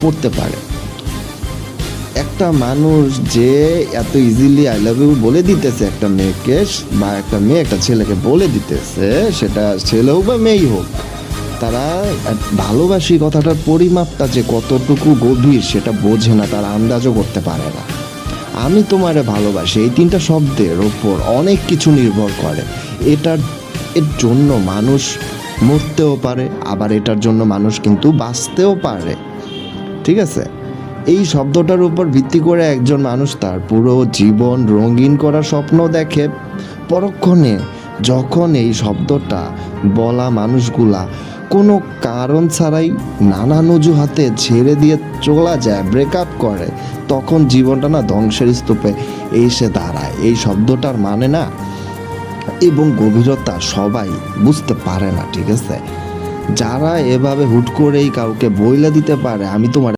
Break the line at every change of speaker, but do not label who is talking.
পড়তে পারে। একটা মানুষ যে এত ইজিলি আই লাভ ইউ বলে দিতেছে একটা মেয়েকে, বা একটা মেয়ে একটা ছেলেকে বলে দিতেছে, সেটা ছেলে হোক বা মেয়েই হোক, তারা ভালোবাসি কথাটার পরিমাপটা যে কতটুকু গভীর সেটা বোঝে না, তারা আন্দাজও করতে পারে না। আমি তোমারে ভালোবাসি, এই তিনটা শব্দের ওপর অনেক কিছু নির্ভর করে। এর জন্য মানুষ মরতেও পারে, আবার এটার জন্য মানুষ কিন্তু বাঁচতেও পারে। ঠিক আছে, এই শব্দটার উপর ভিত্তি করে একজন মানুষ তার পুরো জীবন রঙিন করার স্বপ্ন দেখে। পরক্ষণে যখন এই শব্দটা বলা মানুষগুলা কোনো কারণ ছাড়াই নানান অজুহাতে ছেড়ে দিয়ে চলা যায়, ব্রেকআপ করে, তখন জীবনটা না ধ্বংসের স্তূপে এসে দাঁড়ায়। এই শব্দটার মানে না এবং গভীরতা সবাই বুঝতে পারে না। ঠিক আছে, যারা এভাবে হুট করেই কাউকে বইলা দিতে পারে আমি তোমার